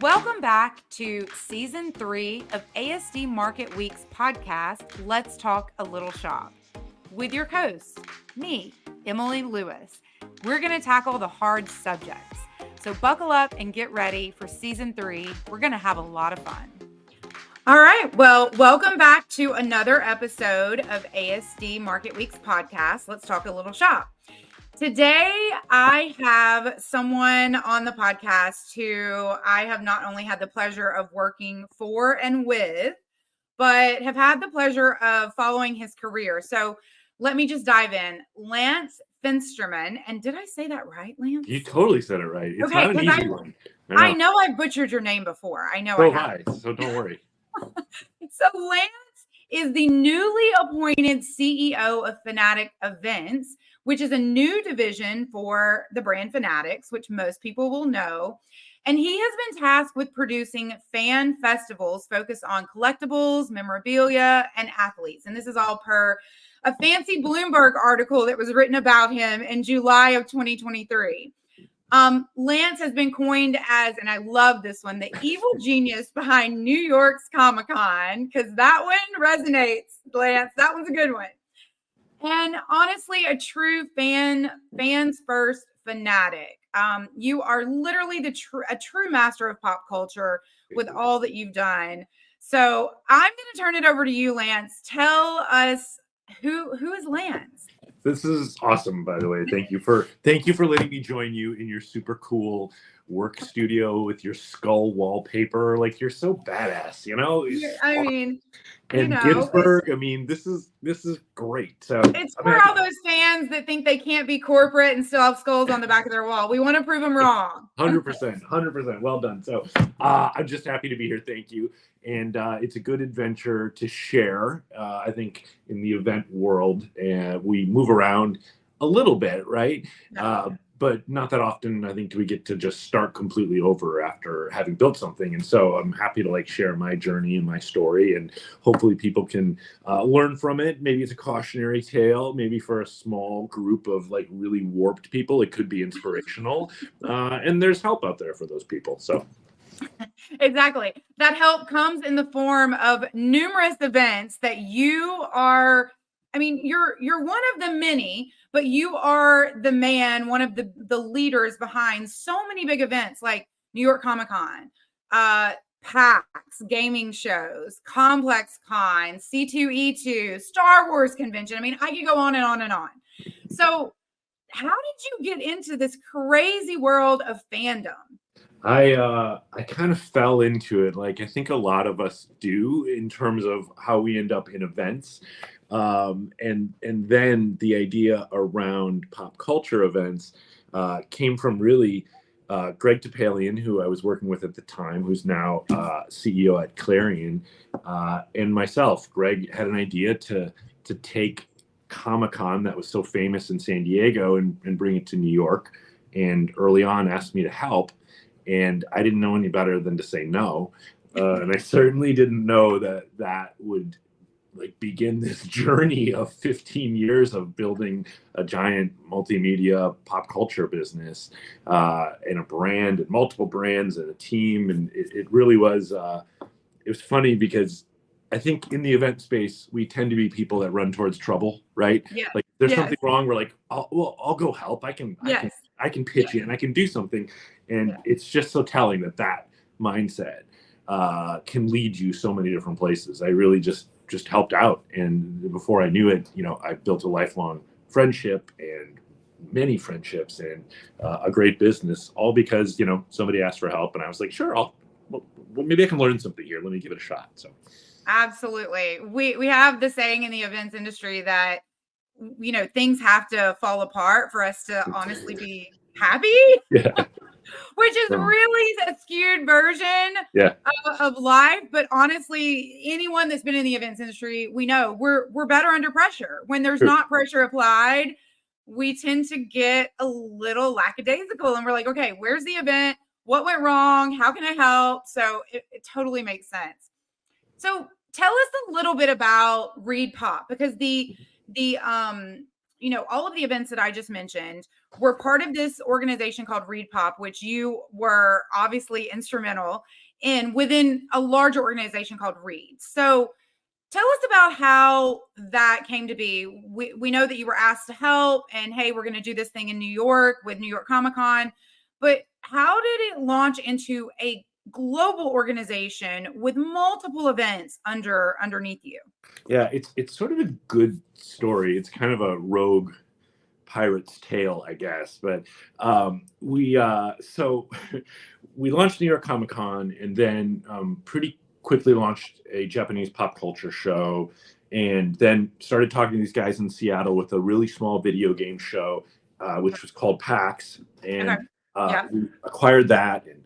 Welcome back to Season 3 of ASD Market Week's podcast, Let's Talk a Little Shop, with your host, me, Emilie Lewis. We're going to tackle the hard subjects. So buckle up and get ready for Season 3. We're going to have a lot of fun. All right. Well, welcome back to another episode of ASD Market Week's podcast, Let's Talk a Little Shop. Today, I have someone on the podcast who I have not only had the pleasure of working for and with, but have had the pleasure of following his career. So let me just dive in. Lance Fensterman. And did I say that right, Lance? You totally said it right. It's okay, not an easy one. I know I butchered your name before. I know so I have. So don't worry. So Lance is the newly appointed CEO of Fanatics Events, which is a new division for the brand Fanatics, which most people will know. And he has been tasked with producing fan festivals focused on collectibles, memorabilia, and athletes. And this is all per a fancy Bloomberg article that was written about him in July of 2023. Lance has been coined as, and I love this one, the evil genius behind New York's ComicCon, because that one resonates, Lance. That one's a good one. And honestly, a true fans first fanatic. You are literally a true master of pop culture with all that you've done. So I'm going to turn it over to you, Lance. Tell us who is Lance? This is awesome, by the way. Thank you for letting me join you in your super cool work studio with your skull wallpaper. Like, you're so badass, you know? I mean, and Ginsburg, I mean, this is great. So it's for all those fans that think they can't be corporate and still have skulls on the back of their wall. We want to prove them wrong. 100%. Well done. So I'm just happy to be here. Thank you. And it's a good adventure to share. I think in the event world, we move around a little bit, right? But not that often, I think, do we get to just start completely over after having built something. And so I'm happy to share my journey and my story, and hopefully people can learn from it. Maybe it's a cautionary tale. Maybe for a small group of really warped people, it could be inspirational. And there's help out there for those people. So. Exactly. That help comes in the form of numerous events that you are. I mean, you're one of the many, but you are the man, one of the leaders behind so many big events like New York Comic-Con, PAX, gaming shows, ComplexCon, C2E2, Star Wars convention. I mean, I could go on and on and on. So how did you get into this crazy world of fandom? I kind of fell into it, like I think a lot of us do, in terms of how we end up in events. And then the idea around pop culture events came from really Greg Topalian, who I was working with at the time, who's now CEO at Clarion, and myself. Greg had an idea to take Comic-Con that was so famous in San Diego and bring it to New York, and early on asked me to help. And I didn't know any better than to say no. And I certainly didn't know that would begin this journey of 15 years of building a giant multimedia pop culture business, and a brand and multiple brands and a team. And it really was, it was funny because I think in the event space, we tend to be people that run towards trouble, right? Yeah. There's something wrong. We're like, I'll go help. I can pitch in. I can do something. And it's just so telling that mindset can lead you so many different places. I really just helped out. And before I knew it, I built a lifelong friendship and many friendships and a great business, all because, somebody asked for help. And I was like, sure, well, maybe I can learn something here. Let me give it a shot. So. Absolutely. We have the saying in the events industry that, things have to fall apart for us to honestly be happy. Yeah. Which is really a skewed version of life. But honestly, anyone that's been in the events industry, we know we're better under pressure. When there's not pressure applied, we tend to get a little lackadaisical, and we're like, okay, where's the event? What went wrong? How can I help? So it totally makes sense. So tell us a little bit about ReedPOP, because the all of the events that I just mentioned were part of this organization called ReedPOP, which you were obviously instrumental in within a larger organization called Reed. So tell us about how that came to be. We know that you were asked to help and, hey, we're going to do this thing in New York with New York ComicCon, but how did it launch into a global organization with multiple events underneath you? Yeah, it's sort of a good story. It's kind of a rogue pirate's tale, I guess. But we so we launched New York Comic Con, and then pretty quickly launched a Japanese pop culture show, and then started talking to these guys in Seattle with a really small video game show, which was called PAX, and we acquired that. And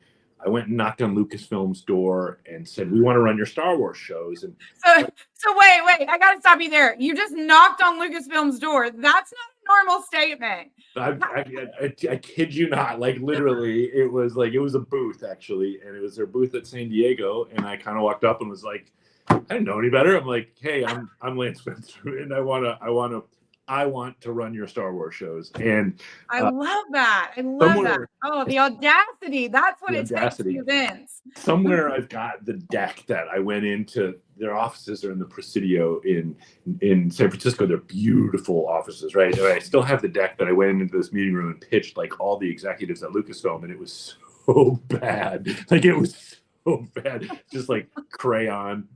I went and knocked on Lucasfilm's door and said, "We want to run your Star Wars shows." And so wait, I got to stop you there. You just knocked on Lucasfilm's door. That's not a normal statement. I kid you not. Like literally, it was a booth actually, and it was their booth at San Diego. And I kind of walked up and was like, I didn't know any better. I'm like, hey, I'm Lance Fensterman, and I want to run your Star Wars shows. And I love that. I love that. Oh, the audacity. That's what it takes to events. Somewhere I've got the deck that I went into. Their offices are in the Presidio in San Francisco. They're beautiful offices, right? And I still have the deck that I went into this meeting room and pitched like all the executives at Lucasfilm, and it was so bad. Like it was so bad. Just like crayon,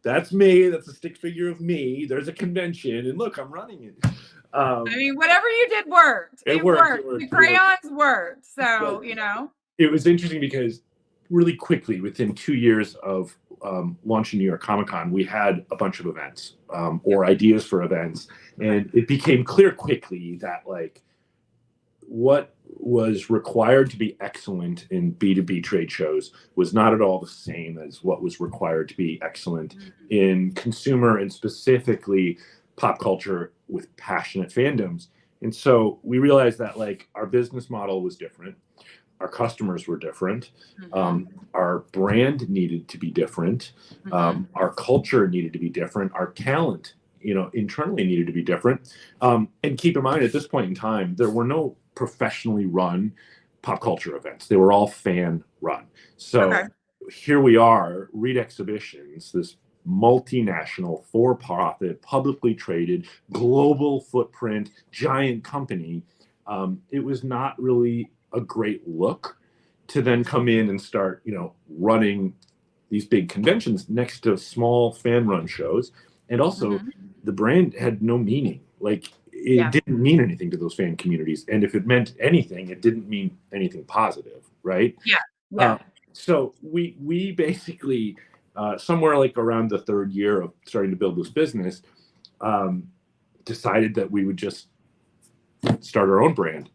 that's me. That's a stick figure of me. There's a convention, and look, I'm running it. I mean, whatever you did worked. It worked. The crayons worked. So, It was interesting because really quickly, within 2 years of launching New York Comic Con, we had a bunch of events or ideas for events. And it became clear quickly that like what was required to be excellent in B2B trade shows was not at all the same as what was required to be excellent in consumer and specifically pop culture with passionate fandoms. And so we realized that like our business model was different. Our customers were different. Our brand needed to be different. Our culture needed to be different. Our talent, internally needed to be different. And keep in mind, at this point in time, there were no professionally run pop culture events. They were all fan run. So here we are, Reed Exhibitions, this multinational, for-profit, publicly traded, global footprint, giant company. It was not really a great look to then come in and start, running these big conventions next to small fan-run shows. And also, the brand had no meaning. Like, it didn't mean anything to those fan communities. And if it meant anything, it didn't mean anything positive, right? So we basically, somewhere like around the third year of starting to build this business, decided that we would just start our own brand.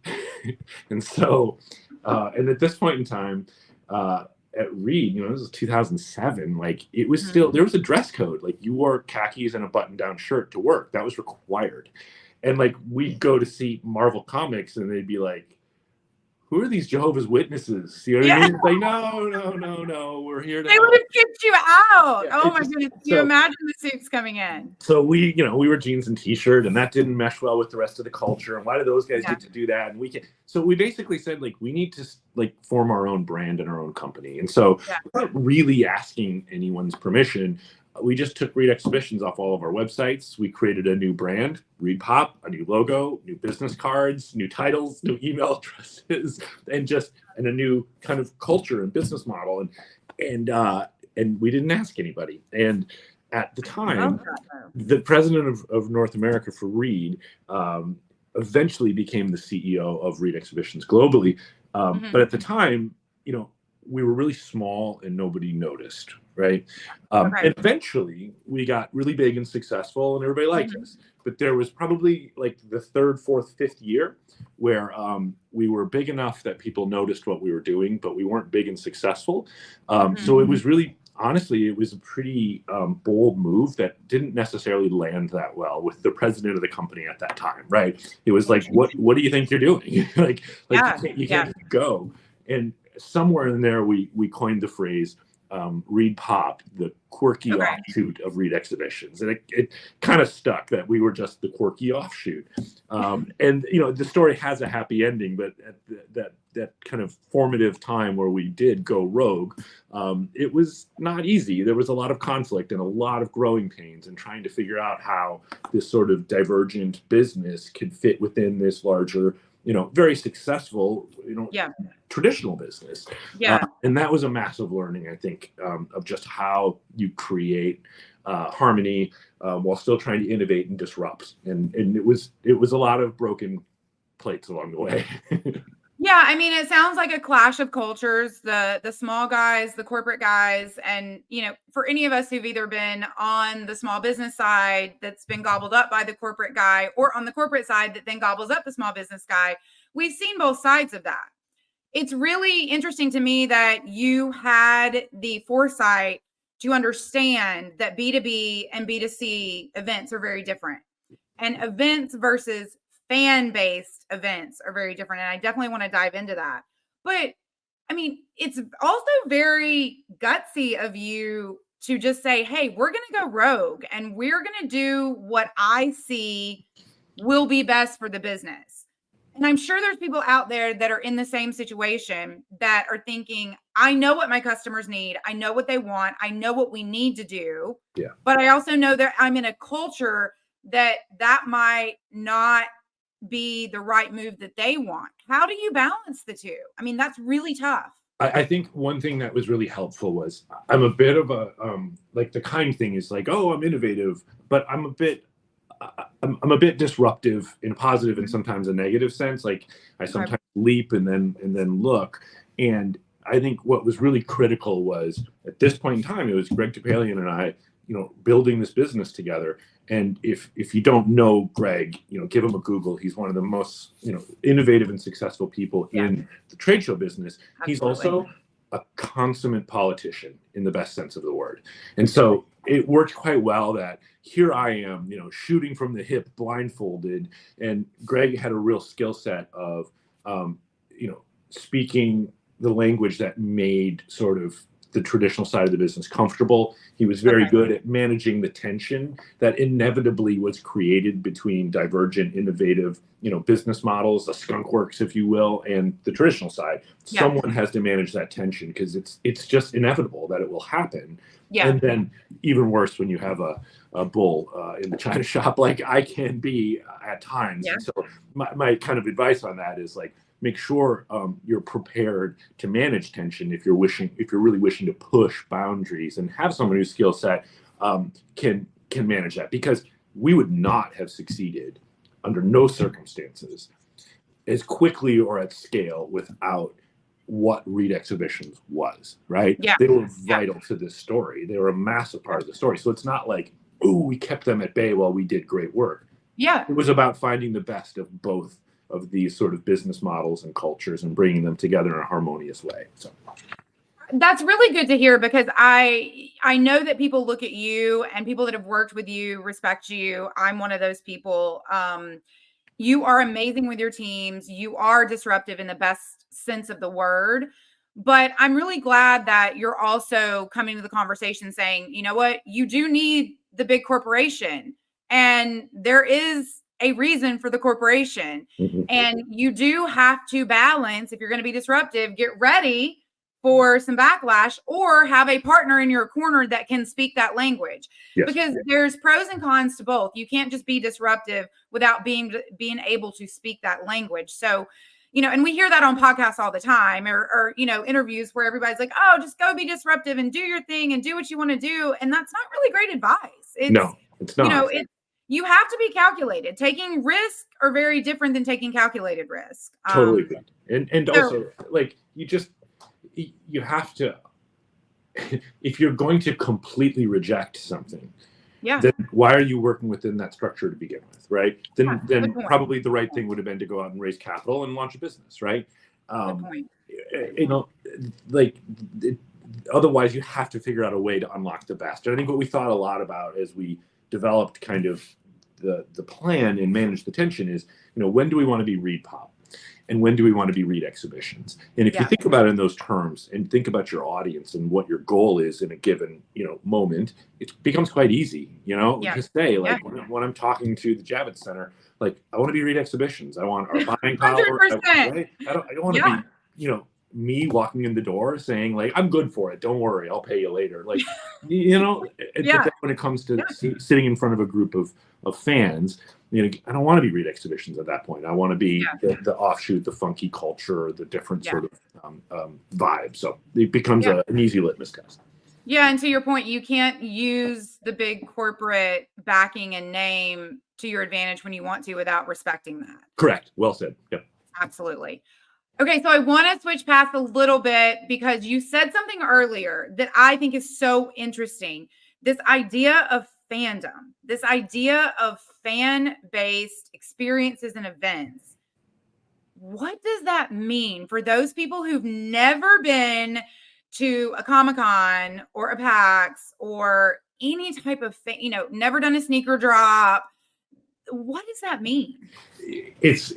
And so, and at this point in time, at Reed, this was 2007, like it was still, there was a dress code. Like you wore khakis and a button-down shirt to work. That was required. And like we'd go to see Marvel Comics and they'd be like, who are these Jehovah's Witnesses? You know what I mean? It's like, no, we're here to They would have kicked you out. Yeah, oh my goodness. Can you imagine the suits coming in? So we were jeans and t-shirt, and that didn't mesh well with the rest of the culture. And why do those guys get to do that? And we can. So we basically said, like, we need to like form our own brand and our own company. And so without really asking anyone's permission, we just took Reed Exhibitions off all of our websites. We created a new brand, ReedPOP, a new logo, new business cards, new titles, new email addresses, and a new kind of culture and business model. And we didn't ask anybody. And at the time, the president of North America for Reed eventually became the CEO of Reed Exhibitions globally. But at the time, we were really small and nobody noticed, right? And eventually we got really big and successful and everybody liked us. But there was probably like the third, fourth, fifth year where we were big enough that people noticed what we were doing, but we weren't big and successful. So it was really, honestly, it was a pretty bold move that didn't necessarily land that well with the president of the company at that time, right? It was like, what do you think you're doing? you can't go. And somewhere in there, we coined the phrase ReedPOP, the quirky offshoot of Reed Exhibitions, and it kind of stuck that we were just the quirky offshoot. And the story has a happy ending, but at that kind of formative time where we did go rogue, it was not easy. There was a lot of conflict and a lot of growing pains, and trying to figure out how this sort of divergent business could fit within this larger, very successful, traditional business. And that was a massive learning, I think, of just how you create harmony while still trying to innovate and disrupt. And it was a lot of broken plates along the way. Yeah, I mean, it sounds like a clash of cultures, the small guys, the corporate guys. And, for any of us who've either been on the small business side that's been gobbled up by the corporate guy, or on the corporate side that then gobbles up the small business guy, we've seen both sides of that. It's really interesting to me that you had the foresight to understand that B2B and B2C events are very different, and events versus fan-based events are very different. And I definitely want to dive into that. But I mean, it's also very gutsy of you to just say, hey, we're going to go rogue and we're going to do what I see will be best for the business. And I'm sure there's people out there that are in the same situation that are thinking, I know what my customers need. I know what they want. I know what we need to do. Yeah. But I also know that I'm in a culture that might not be the right move that they want. How do you balance the two? I mean, that's really tough. I think one thing that was really helpful was I'm a bit of a like the kind thing is like, oh, I'm innovative, but I'm a bit disruptive in a positive and sometimes a negative sense. Like I sometimes leap and then look. And I think what was really critical was at this point in time, it was Greg Topalian and I, building this business together. And if you don't know Greg, give him a Google. He's one of the most, innovative and successful people in the trade show business. Absolutely. He's also a consummate politician in the best sense of the word. And so it worked quite well that here I am, shooting from the hip, blindfolded. And Greg had a real skill set of, speaking the language that made sort of the traditional side of the business comfortable. He was very good at managing the tension that inevitably was created between divergent, innovative, business models, the skunk works, if you will, and the traditional side. Yeah. Someone has to manage that tension because it's just inevitable that it will happen. Yeah. And then even worse when you have a bull in the China shop, like I can be at times. Yeah. And so my kind of advice on that is like, make sure you're prepared to manage tension if you're really wishing to push boundaries, and have someone whose skill set can manage that, because we would not have succeeded under no circumstances as quickly or at scale without what Reed Exhibitions was, right? Yeah. They were vital to this story. They were a massive part of the story. So it's not like, ooh, we kept them at bay while we did great work. Yeah. It was about finding the best of both of these sort of business models and cultures and bringing them together in a harmonious way. So that's really good to hear, because I know that people look at you, and people that have worked with you respect you. I'm one of those people. You are amazing with your teams. You are disruptive in the best sense of the word. But I'm really glad that you're also coming to the conversation saying, you know what, you do need the big corporation, and there is a reason for the corporation. Mm-hmm. And you do have to balance, if you're going to be disruptive, get ready for some backlash, or have a partner in your corner that can speak that language. Yes. Because there's pros and cons to both. You can't just be disruptive without being able to speak that language. So, and we hear that on podcasts all the time, or interviews where everybody's like, oh, just go be disruptive and do your thing and do what you want to do. And that's not really great advice. No, it's not. You have to be calculated. Taking risk are very different than taking calculated risk. Totally. And also, like, you have to, if you're going to completely reject something, then why are you working within that structure to begin with, right? Then probably the right thing would have been to go out and raise capital and launch a business, right? Otherwise you have to figure out a way to unlock the best. And I think what we thought a lot about as we developed kind of the plan and manage the tension is, when do we want to be ReedPOP? and when do we want to be Reed exhibitions? And if you Yeah. think about it in those terms and think about your audience and what your goal is in a given, moment, it becomes quite easy, Yeah. to say, like, when I'm talking to the Javits Center, like, I want to be Reed exhibitions. I want our buying power. 100%. Right? I don't want to be, me walking in the door saying, like, I'm good for it. Don't worry, I'll pay you later. Like, but then when it comes to sitting in front of a group of fans, I don't want to be Reed exhibitions at that point. I want to be the offshoot, the funky culture, the different sort of vibe. So it becomes an easy litmus test. Yeah, and to your point, you can't use the big corporate backing and name to your advantage when you want to without respecting that. Correct. Well said. Yep. Absolutely. Okay, so I want to switch paths a little bit because you said something earlier that I think is so interesting. This idea of fandom, this idea of fan-based experiences and events. What does that mean for those people who've never been to a ComicCon or a PAX or any type of, never done a sneaker drop? What does that mean? It's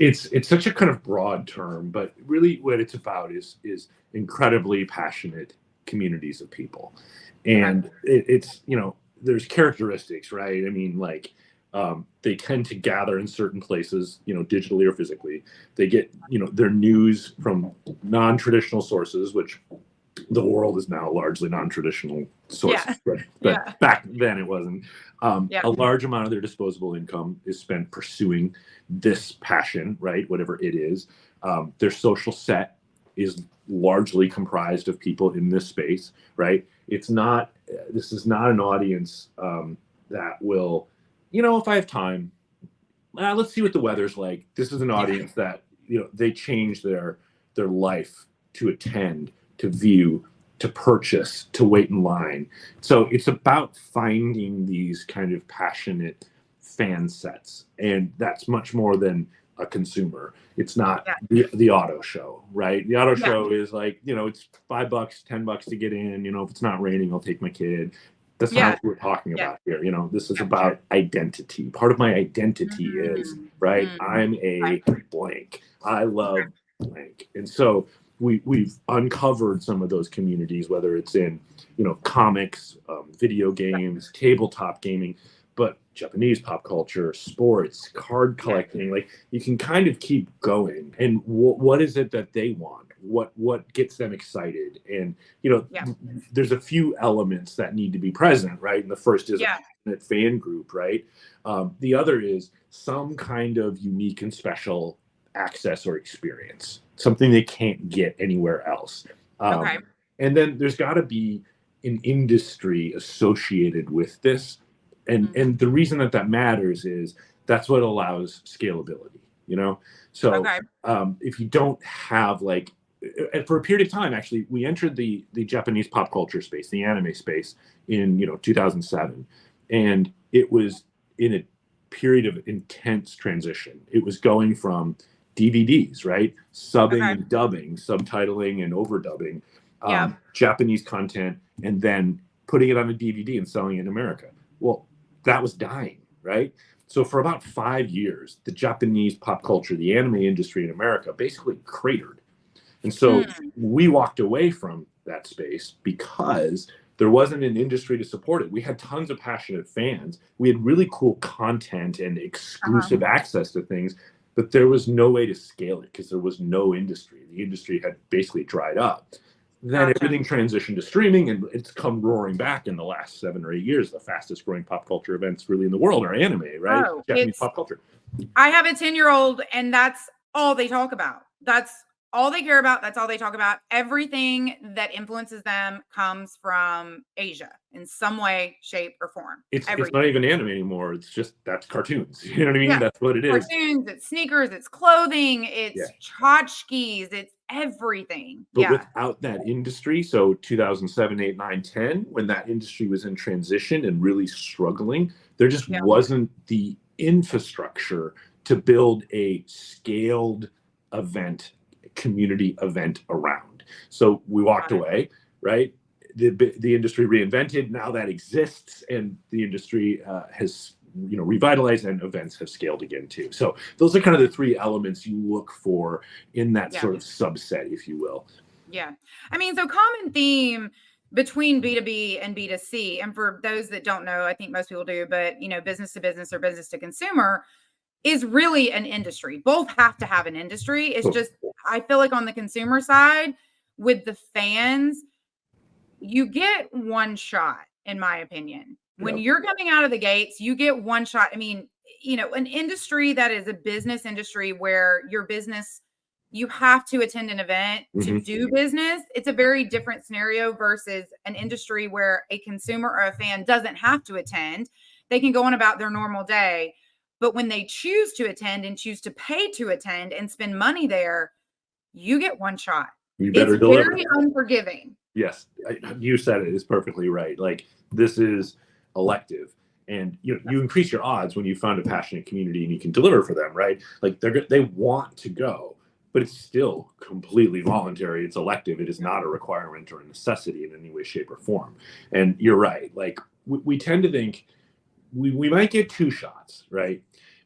such a kind of broad term, but really what it's about is incredibly passionate communities of people. And it's there's characteristics, right? I mean, like, they tend to gather in certain places, digitally or physically. They get, their news from non-traditional sources, which the world is now largely non-traditional sources, but back then it wasn't. A large amount of their disposable income is spent pursuing this passion, right? Whatever it is. Their social set is largely comprised of people in this space, right? This is not an audience that will, if I have time, let's see what the weather's like. This is an audience that, they change their life to attend, to view, to purchase, to wait in line. So it's about finding these kind of passionate fan sets. And that's much more than a consumer. It's not the auto show, right? The auto show is like, it's $5, $10 to get in. If it's not raining, I'll take my kid. That's not what we're talking about here. This is about identity. Part of my identity is, right, I'm a blank. I love blank. And so we've uncovered some of those communities, whether it's in, comics, video games, tabletop gaming, but Japanese pop culture, sports, card collecting. Like, you can kind of keep going. And what is it that they want? What gets them excited? And there's a few elements that need to be present, right? And the first is a passionate fan group, right? The other is some kind of unique and special access or experience, something they can't get anywhere else. And then there's got to be an industry associated with this. And the reason that matters is that's what allows scalability, So if you don't have, like, for a period of time, actually, we entered the Japanese pop culture space, the anime space in, 2007. And it was in a period of intense transition. It was going from DVDs, right? Subbing and dubbing, subtitling and overdubbing, Japanese content, and then putting it on a DVD and selling it in America. Well, that was dying, right? So for about 5 years, the Japanese pop culture, the anime industry in America basically cratered. And so we walked away from that space because there wasn't an industry to support it. We had tons of passionate fans. We had really cool content and exclusive access to things, but there was no way to scale it because there was no industry. The industry had basically dried up. Then everything transitioned to streaming, and it's come roaring back in the last 7 or 8 years. The fastest growing pop culture events really in the world are anime, right? Japanese pop culture. I have a 10-year-old, and that's all they talk about. That's all they care about. That's all they talk about. Everything that influences them comes from Asia in some way, shape, or form. It's not even anime anymore. It's just, that's cartoons. You know what I mean? Yeah. That's what it is. Cartoons, it's sneakers, it's clothing, it's tchotchkes, it's everything. But without that industry, so 2007, 8, 9, 10, when that industry was in transition and really struggling, there just wasn't the infrastructure to build a scaled event, community event around. So we walked away, right? The industry reinvented. Now that exists, and the industry has revitalized, and events have scaled again too. So those are kind of the three elements you look for in that sort of subset, if you will. Yeah. I mean, so common theme between B2B and B2C, and for those that don't know, I think most people do, but business to business or business to consumer is really an industry. Both have to have an industry. It's just, I feel like on the consumer side with the fans, you get one shot, in my opinion. When you're coming out of the gates, you get one shot. I mean, an industry that is a business industry where your business, you have to attend an event to do business. It's a very different scenario versus an industry where a consumer or a fan doesn't have to attend. They can go on about their normal day. But when they choose to attend and choose to pay to attend and spend money there, you get one shot. You better deliver. Very unforgiving. Yes, you said it. It's perfectly right. Like, this is elective, and you increase your odds when you find a passionate community and you can deliver for them, right? Like, they want to go, but it's still completely voluntary. It's elective. It is not a requirement or a necessity in any way, shape, or form. And you're right. Like, we tend to think we might get two shots, right?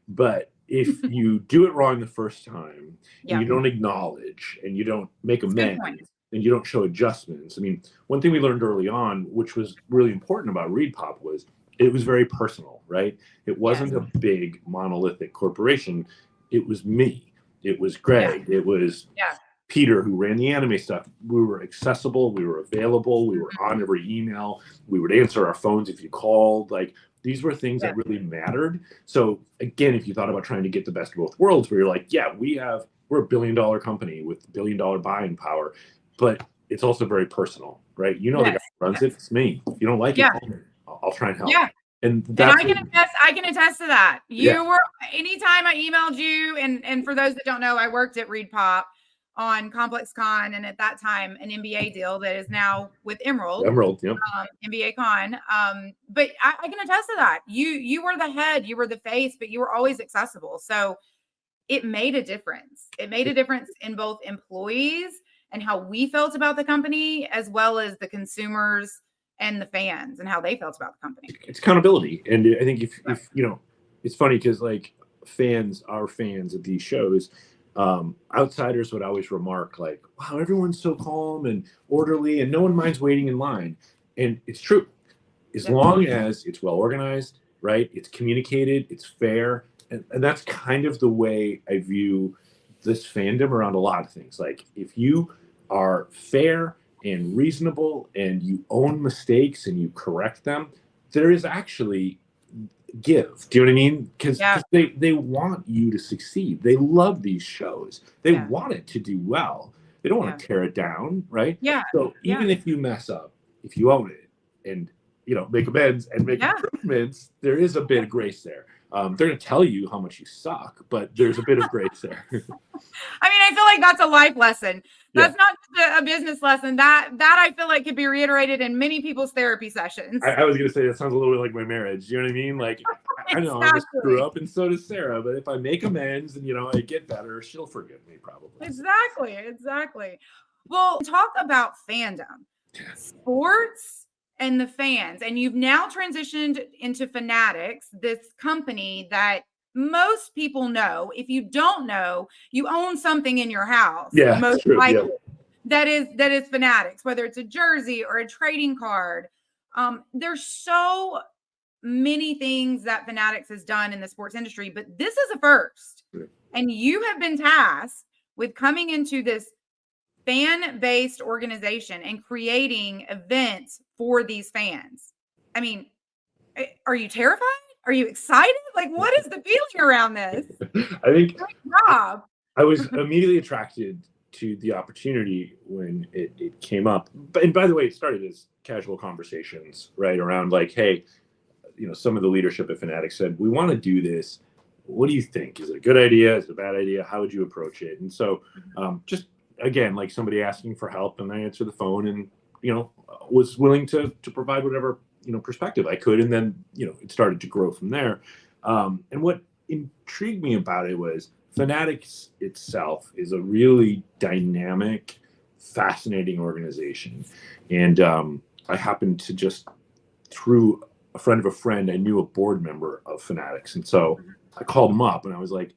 But if you do it wrong the first time, and you don't acknowledge, and you don't make amends, and you don't show adjustments. I mean, one thing we learned early on, which was really important about ReedPOP, was it was very personal, right? It wasn't a big monolithic corporation. It was me. It was Greg. It was Peter, who ran the anime stuff. We were accessible. We were available. We were on every email. We would answer our phones if you called. Like, these were things that really mattered. So again, if you thought about trying to get the best of both worlds, where you're like, we're a $1 billion company with $1 billion buying power, but it's also very personal, right? The guy who runs it. It's me. If you don't like it, I'll try and help. Yeah. And I can attest to that. You were, anytime I emailed you, and for those that don't know, I worked at ReedPOP on ComplexCon, and at that time an NBA deal that is now with Emerald, NBA Con. But I can attest to that. You were the head, you were the face, but you were always accessible. So it made a difference. It made a difference in both employees and how we felt about the company, as well as the consumers and the fans and how they felt about the company. It's accountability. And I think if it's funny because like our fans at these shows, outsiders would always remark like, wow, everyone's so calm and orderly and no one minds waiting in line. And it's true. As long as it's well organized, right? It's communicated, it's fair. And that's kind of the way I view this fandom around a lot of things. Like, if you are fair and reasonable and you own mistakes and you correct them, there is actually give. Do you know what I mean? Because they want you to succeed. They love these shows. They want it to do well. They don't want to tear it down, right? Yeah. So even if you mess up, if you own it and make amends and make improvements, there is a bit of grace there. They're going to tell you how much you suck, but there's a bit of grace there. I mean, I feel like that's a life lesson. That's not just a business lesson. That I feel like could be reiterated in many people's therapy sessions. I was going to say that sounds a little bit like my marriage. You know what I mean? Like, I know I just screw up, and so does Sarah. But if I make amends and I get better, she'll forgive me probably. Exactly. Well, talk about fandom, sports, and the fans, and you've now transitioned into Fanatics, this company that most people know. If you don't know, you own something in your house. Yeah, most likely. That is Fanatics, whether it's a jersey or a trading card. There's so many things that Fanatics has done in the sports industry, but this is a first. And you have been tasked with coming into this fan-based organization and creating events for these fans. I mean, are you terrified? Are you excited? Like, what is the feeling around this? I think great job. I was immediately attracted to the opportunity when it came up. And by the way, it started as casual conversations, right? Around like, hey, some of the leadership at Fanatics said, we want to do this. What do you think? Is it a good idea? Is it a bad idea? How would you approach it? And so just, again, like somebody asking for help, and I answered the phone and, was willing to provide whatever, perspective I could. And then, it started to grow from there. And what intrigued me about it was Fanatics itself is a really dynamic, fascinating organization. And I happened to just, through a friend of a friend, I knew a board member of Fanatics. And so I called him up and I was like,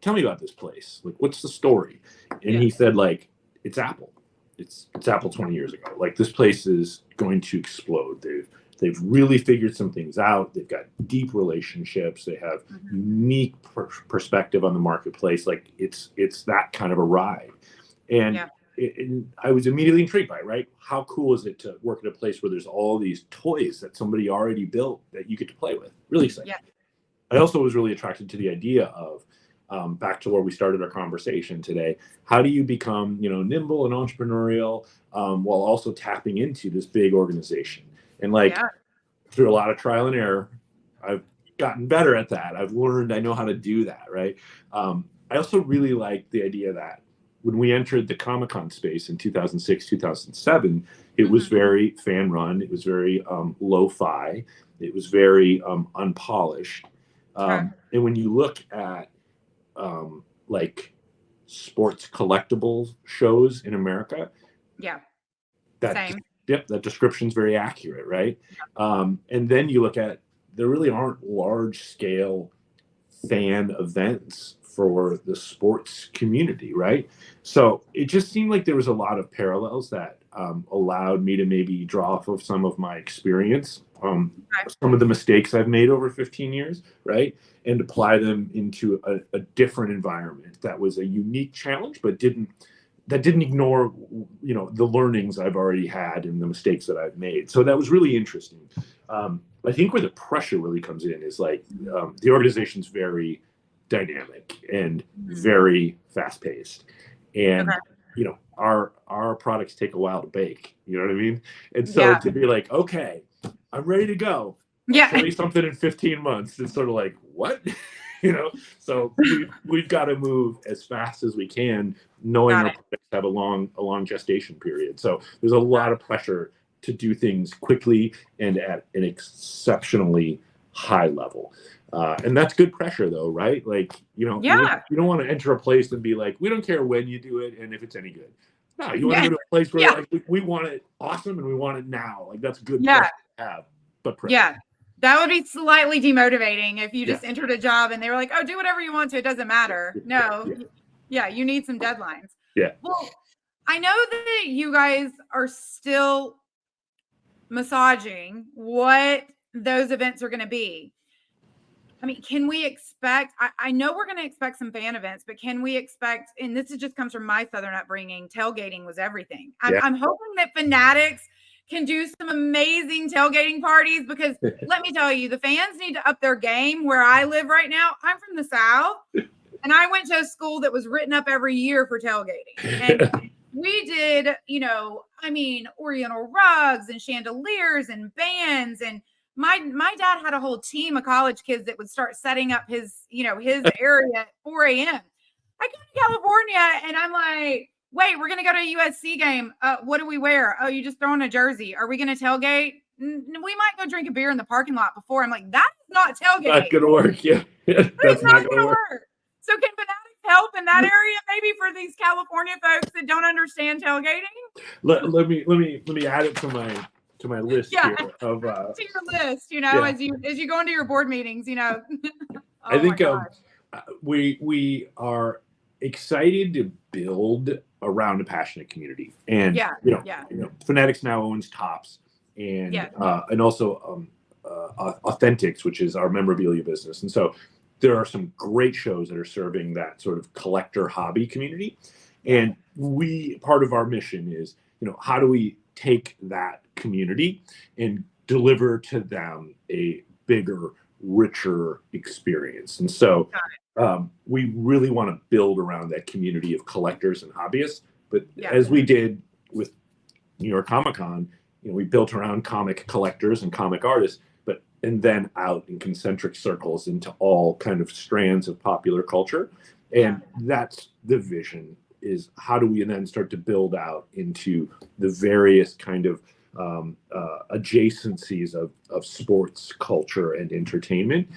tell me about this place. Like, what's the story? And he said, like, it's Apple. It's Apple 20 years ago. Like, this place is going to explode. They've really figured some things out. They've got deep relationships. They have unique perspective on the marketplace. Like, it's that kind of a ride. And I was immediately intrigued by it, right? How cool is it to work at a place where there's all these toys that somebody already built that you get to play with? Really exciting. Yeah. I also was really attracted to the idea of, back to where we started our conversation today, how do you become, nimble and entrepreneurial while also tapping into this big organization? And through a lot of trial and error, I've gotten better at that. I've learned, I know how to do that, right? I also really like the idea that when we entered the ComicCon space in 2006, 2007, it was very fan run. It was very lo-fi. It was very unpolished. And when you look at like sports collectibles shows in America, that description's very accurate, right? And then you look at, there really aren't large scale fan events for the sports community, right? So it just seemed like there was a lot of parallels that allowed me to maybe draw off of some of my experience, some of the mistakes I've made over 15 years, right? And apply them into a different environment that was a unique challenge, but didn't ignore, the learnings I've already had and the mistakes that I've made. So that was really interesting. I think where the pressure really comes in is like the organization's very dynamic and very fast paced. And, our products take a while to bake, you know what I mean? And so to be like, okay, I'm ready to go. I'll show you something in 15 months. It's sort of like, what? So we've got to move as fast as we can, knowing our products have a long gestation period. So there's a lot of pressure to do things quickly and at an exceptionally high level. And that's good pressure though, right? Like, you don't want to enter a place and be like, we don't care when you do it and if it's any good. No, you want to go to a place where like, we want it awesome and we want it now. Like, that's good pressure to have, but pressure. That would be slightly demotivating if you just entered a job and they were like, oh, do whatever you want to. It doesn't matter. No. You need some deadlines. Yeah. Well, I know that you guys are still massaging what those events are going to be. I mean, can we expect, I know we're going to expect some fan events, but can we expect, and this just comes from my Southern upbringing, tailgating was everything. I'm hoping that Fanatics can do some amazing tailgating parties, because let me tell you, the fans need to up their game where I live right now. I'm from the South and I went to a school that was written up every year for tailgating. And we did, Oriental rugs and chandeliers and bands. And my dad had a whole team of college kids that would start setting up his area at 4 a.m. I come to California and I'm like, wait, we're going to go to a USC game. What do we wear? Oh, you just throw in a jersey. Are we going to tailgate? We might go drink a beer in the parking lot before. I'm like, that's not tailgate. Not going to work. Yeah. That's not going to work. So can Fanatics help in that area, maybe for these California folks that don't understand tailgating? Let me add it to my list here of to your list, as you go into your board meetings, Oh, I think we are excited to build around a passionate community, and Fanatics now owns Tops and also Authentics, which is our memorabilia business, and so there are some great shows that are serving that sort of collector hobby community, and part of our mission is how do we take that community and deliver to them a bigger, richer experience. And so we really want to build around that community of collectors and hobbyists. But as we did with New York Comic Con, we built around comic collectors and comic artists, and then out in concentric circles into all kind of strands of popular culture. And that's the vision, is how do we then start to build out into the various kind of adjacencies of sports, culture, and entertainment.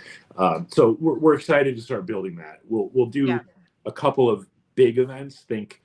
So we're excited to start building that. We'll do a couple of big events. Think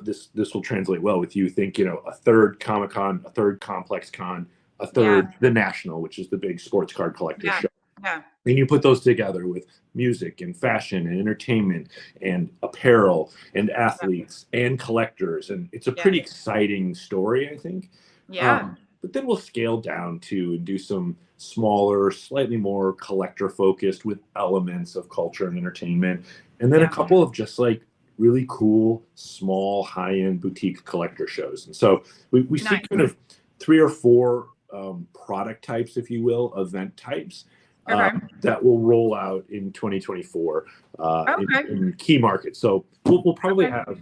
this will translate well with you. Think a third ComicCon, a third ComplexCon, a third the National, which is the big sports card collector show. Yeah. And you put those together with music and fashion and entertainment and apparel and athletes and collectors. And it's a pretty exciting story, I think. But then we'll scale down to and do some smaller, slightly more collector focused with elements of culture and entertainment. And then a couple of just like really cool, small, high-end boutique collector shows. And so we see kind of 3 or 4 product types, if you will, event types. That will roll out in 2024 in key markets. So we'll probably have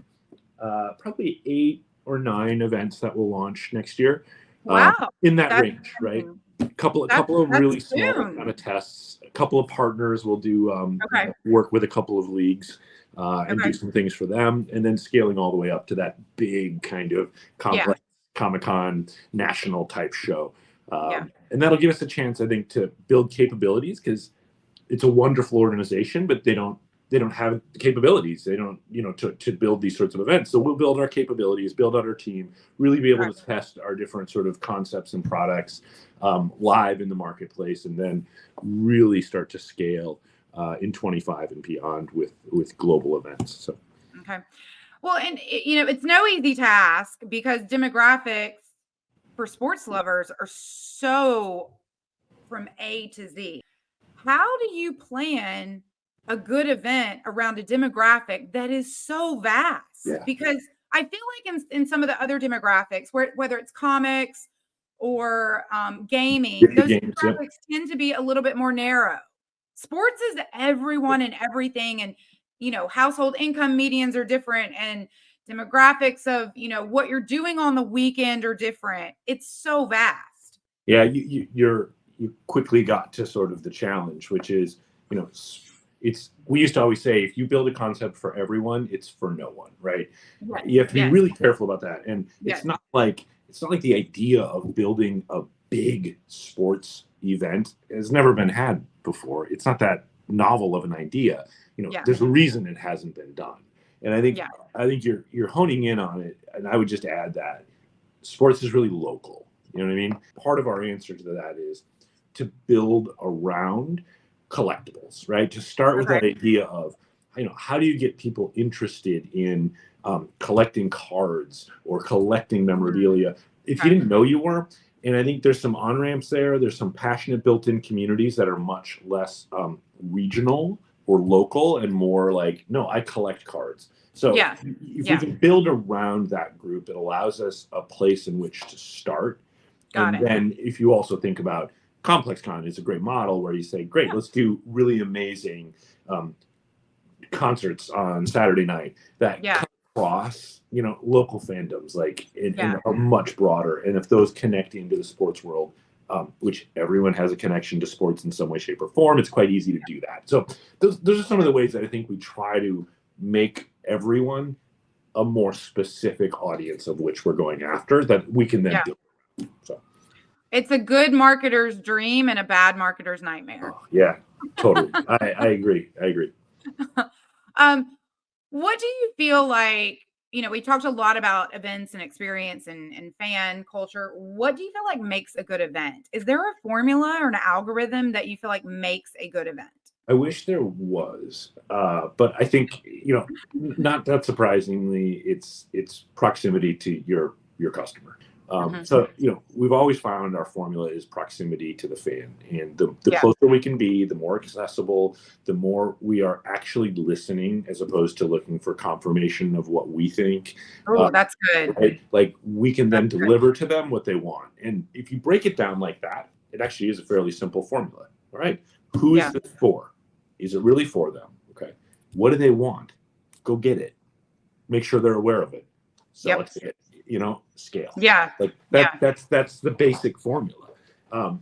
probably 8 or 9 events that will launch next year. In that range, right? A couple of really small kind of tests. A couple of partners will do work with a couple of leagues and do some things for them, and then scaling all the way up to that big kind of complex ComicCon national type show. And that'll give us a chance, I think, to build capabilities, because it's a wonderful organization, but they don't have the capabilities. They don't, to build these sorts of events. So we'll build our capabilities, build out our team, really be able to test our different sort of concepts and products live in the marketplace, and then really start to scale in 25 and beyond with global events. So. Okay. Well, and it's no easy task, because demographics for sports lovers are so from A to Z. How do you plan a good event around a demographic that is so vast? Because I feel like in some of the other demographics, whether it's comics or gaming, those demographics tend to be a little bit more narrow. Sports is everyone and everything, and household income medians are different, and demographics of what you're doing on the weekend are different. It's so vast. Yeah, you quickly got to sort of the challenge, which is we used to always say, if you build a concept for everyone, it's for no one, right? You have to be really careful about that. And it's not like the idea of building a big sports event has never been had before. It's not that novel of an idea. There's a reason it hasn't been done. And I think you're honing in on it. And I would just add that sports is really local. You know what I mean? Part of our answer to that is to build around collectibles, right? To start with that idea of, how do you get people interested in collecting cards or collecting memorabilia if you didn't know you were? And I think there's some on-ramps there. There's some passionate built-in communities that are much less regional or local and more like, no, I collect cards. So if we can build around that group, it allows us a place in which to start. Then if you also think about ComplexCon is a great model where you say, great, let's do really amazing concerts on Saturday night that come across, local fandoms, like are much broader. And if those connect into the sports world, which everyone has a connection to sports in some way, shape, or form, it's quite easy to do that. So those are some of the ways that I think we try to make everyone a more specific audience of which we're going after that we can then build. So. It's a good marketer's dream and a bad marketer's nightmare. Oh, yeah, totally. I agree. What do you feel like, we talked a lot about events and experience and fan culture. What do you feel like makes a good event? Is there a formula or an algorithm that you feel like makes a good event? I wish there was, but I think, not that surprisingly, it's proximity to your customer. So, we've always found our formula is proximity to the fan, and the closer we can be, the more accessible, the more we are actually listening as opposed to looking for confirmation of what we think. Oh, that's good. Right? Like we can then deliver to them what they want. And if you break it down like that, it actually is a fairly simple formula, right? Who is this for? Is it really for them? Okay. What do they want? Go get it. Make sure they're aware of it. Sell it to it. Scale. That's the basic formula.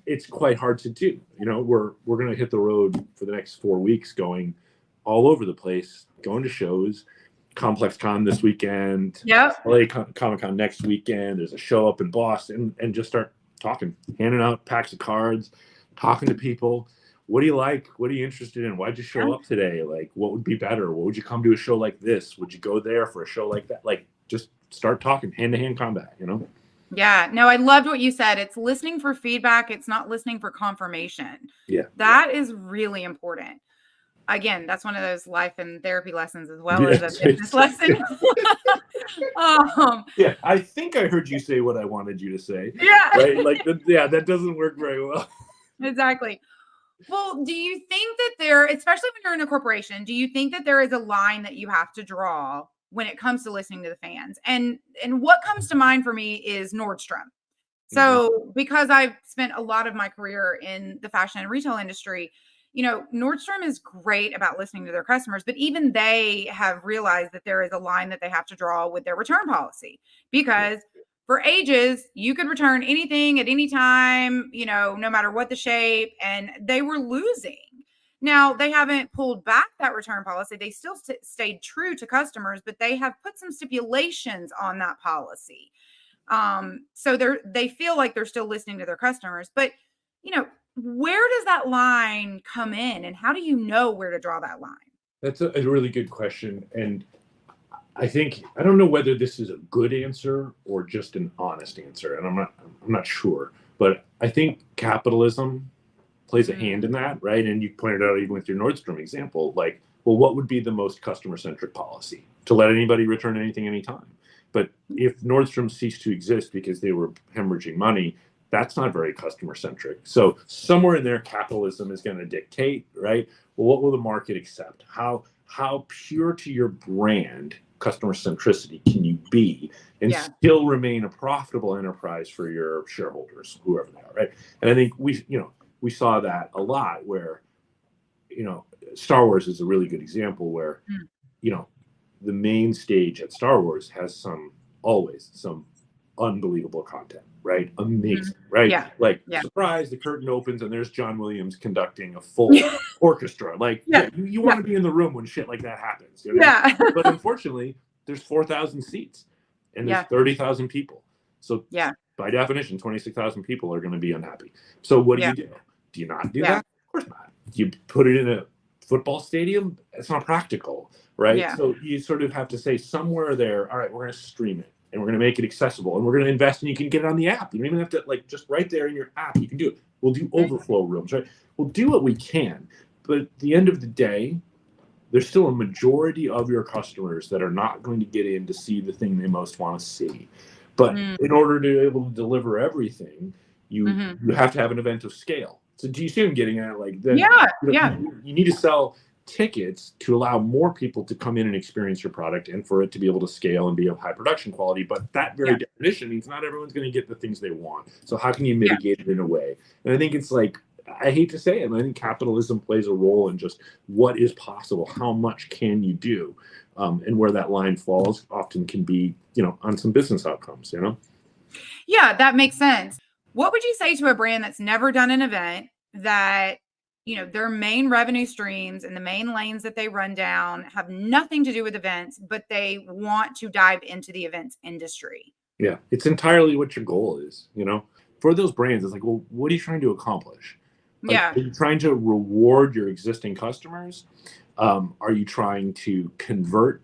It's quite hard to do. We're going to hit the road for the next 4 weeks, going all over the place, going to shows, ComplexCon this weekend, LA Comic-Con next weekend. There's a show up in Boston, and just start talking, handing out packs of cards, talking to people. What do you like? What are you interested in? Why'd you show up today? Like, what would be better? What would you come to a show like this? Would you go there for a show like that? Like, just start talking, hand-to-hand combat, Yeah, no, I loved what you said. It's listening for feedback. It's not listening for confirmation. Yeah. That is really important. Again, that's one of those life and therapy lessons as well as a Yes. business lesson. um, Yeah, I think I heard you say what I wanted you to say, yeah, right? Like, that doesn't work very well. exactly. Well, do you think that there, especially when you're in a corporation, do you think that there is a line that you have to draw when it comes to listening to the fans? And what comes to mind for me is Nordstrom. Mhm. So, because I've spent a lot of my career in the fashion and retail industry, Nordstrom is great about listening to their customers, but even they have realized that there is a line that they have to draw with their return policy because for ages, you could return anything at any time, no matter what the shape, and they were losing. Now, they haven't pulled back that return policy. They still stayed true to customers, but they have put some stipulations on that policy. So they feel like they're still listening to their customers, but where does that line come in and how do you know where to draw that line? That's a really good question. And I think, I don't know whether this is a good answer or just an honest answer. And I'm not sure, but I think capitalism plays a hand in that, right? And you pointed out even with your Nordstrom example, like, well, what would be the most customer-centric policy? To let anybody return anything anytime. But if Nordstrom ceased to exist because they were hemorrhaging money, that's not very customer-centric. So somewhere in there, capitalism is going to dictate, right? Well, what will the market accept? How pure to your brand customer centricity can you be and still remain a profitable enterprise for your shareholders, whoever they are, right? And I think we saw that a lot where, Star Wars is a really good example where, the main stage at Star Wars has always some unbelievable content, right? Amazing, right? Yeah. Like, Yeah. surprise, the curtain opens and there's John Williams conducting a full orchestra. Like, you want to be in the room when shit like that happens. You know what I mean? But unfortunately, there's 4,000 seats and there's 30,000 people. So by definition, 26,000 people are going to be unhappy. So what do you do? Do you not do that? Of course not. Do you put it in a football stadium? It's not practical, right? Yeah. So you sort of have to say somewhere there, all right, we're going to stream it and we're going to make it accessible and we're going to invest and you can get it on the app. You don't even have to, like, just right there in your app, you can do it. We'll do overflow rooms, right? We'll do what we can. But at the end of the day, there's still a majority of your customers that are not going to get in to see the thing they most want to see. But in order to be able to deliver everything, you have to have an event of scale. So do you see what I'm getting at? Like, then you need to sell tickets to allow more people to come in and experience your product and for it to be able to scale and be of high production quality. But that very definition means not everyone's going to get the things they want. So how can you mitigate it in a way? And I think it's like, I hate to say it, I think capitalism plays a role in just what is possible, how much can you do, and where that line falls often can be, on some business outcomes, Yeah, that makes sense. What would you say to a brand that's never done an event that, their main revenue streams and the main lanes that they run down have nothing to do with events, but they want to dive into the events industry? Yeah, it's entirely what your goal is, For those brands, it's like, well, what are you trying to accomplish? Like, are you trying to reward your existing customers? Are you trying to convert,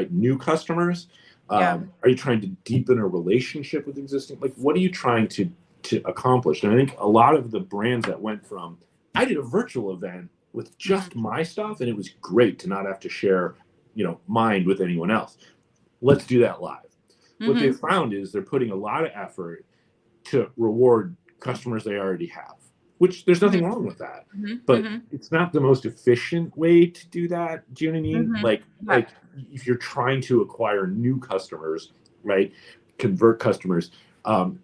new customers? Are you trying to deepen a relationship with existing? Like, what are you trying to accomplish? And I think a lot of the brands that went from, I did a virtual event with just my stuff, and it was great to not have to share, mind with anyone else. Let's do that live. What they found is they're putting a lot of effort to reward customers they already have, which there's nothing wrong with that. But it's not the most efficient way to do that. Do you know what I mean? Like if you're trying to acquire new customers, right? Convert customers,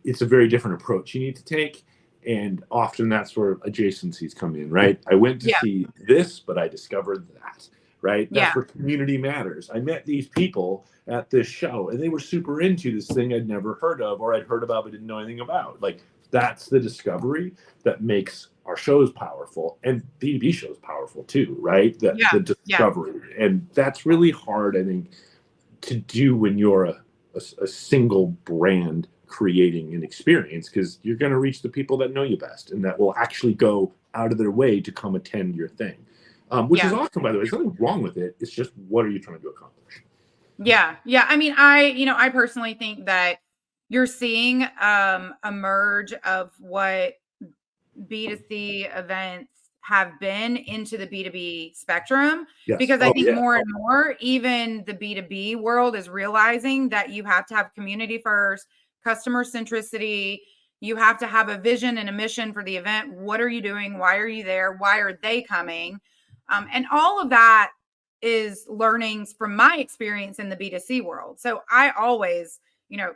it's a very different approach you need to take. And often that's where adjacencies come in, right? I went to see this, but I discovered that, right? That's where community matters. I met these people at this show and they were super into this thing I'd never heard of or I'd heard about but didn't know anything about. Like, that's the discovery that makes our shows powerful, and B2B shows powerful too, right? The discovery. And that's really hard, I think, to do when you're a single brand creating an experience, because you're going to reach the people that know you best and that will actually go out of their way to come attend your thing, which is awesome, by the way. There's nothing wrong with it. It's just, what are you trying to accomplish? Yeah. I mean, I personally think that you're seeing a merge of what B2C events have been into the B2B spectrum. Yes. Because I think more and more, even the B2B world is realizing that you have to have community first, customer centricity. You have to have a vision and a mission for the event. What are you doing? Why are you there? Why are they coming? And all of that is learnings from my experience in the B2C world. So I always,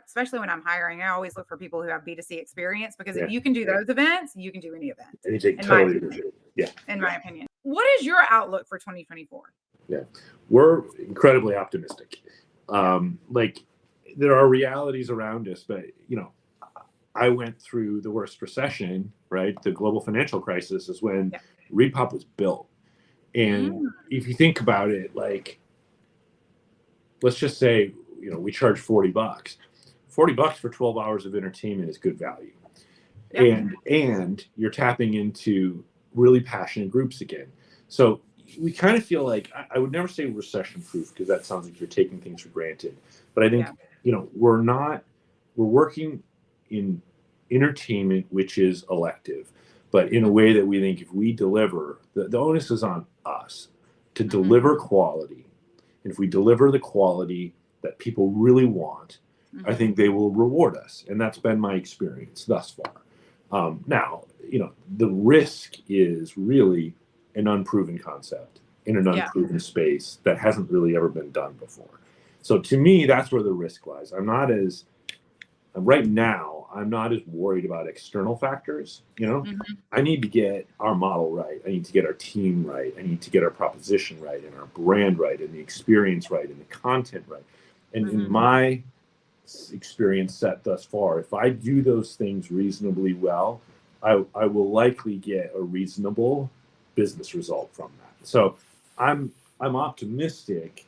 especially when I'm hiring, I always look for people who have B2C experience, because if you can do those events, you can do any event. Anything totally legit. Yeah. In my opinion. What is your outlook for 2024? Yeah, we're incredibly optimistic. Like, there are realities around us, but I went through the worst recession, right? The global financial crisis is when ReedPOP was built. And if you think about it, like, let's just say, we charge $40. $40 for 12 hours of entertainment is good value. And you're tapping into really passionate groups again. So we kind of feel like, I would never say recession proof, because that sounds like you're taking things for granted. But I think, we're working in entertainment, which is elective, but in a way that we think if we deliver, the onus is on us to deliver quality. And if we deliver the quality that people really want, I think they will reward us. And that's been my experience thus far. Now, the risk is really an unproven concept in an unproven space that hasn't really ever been done before. So to me, that's where the risk lies. Right now, I'm not as worried about external factors. I need to get our model right. I need to get our team right. I need to get our proposition right, and our brand right, and the experience right, and the content right. And in my experience set thus far, if I do those things reasonably well, I will likely get a reasonable business result from that. So I'm optimistic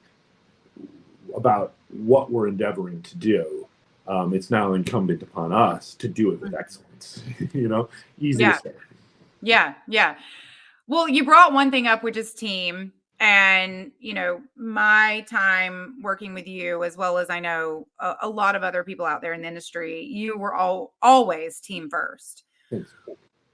about what we're endeavoring to do. It's now incumbent upon us to do it with excellence. Easy to say. Yeah. Well, you brought one thing up, which is team. And, my time working with you, as well as I know a lot of other people out there in the industry, you were always team first. Thanks.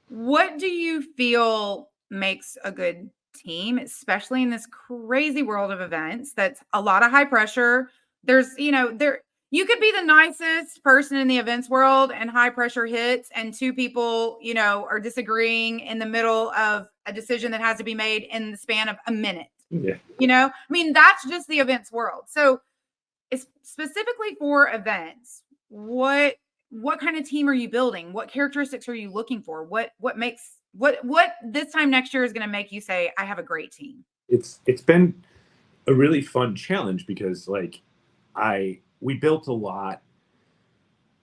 What do you feel makes a good team, especially in this crazy world of events that's a lot of high pressure? There's, you could be the nicest person in the events world and high pressure hits, and two people, are disagreeing in the middle of a decision that has to be made in the span of a minute. Yeah. That's just the events world. So it's specifically for events, what kind of team are you building? What characteristics are you looking for? What this time next year is going to make you say, I have a great team? It's been a really fun challenge, because we built a lot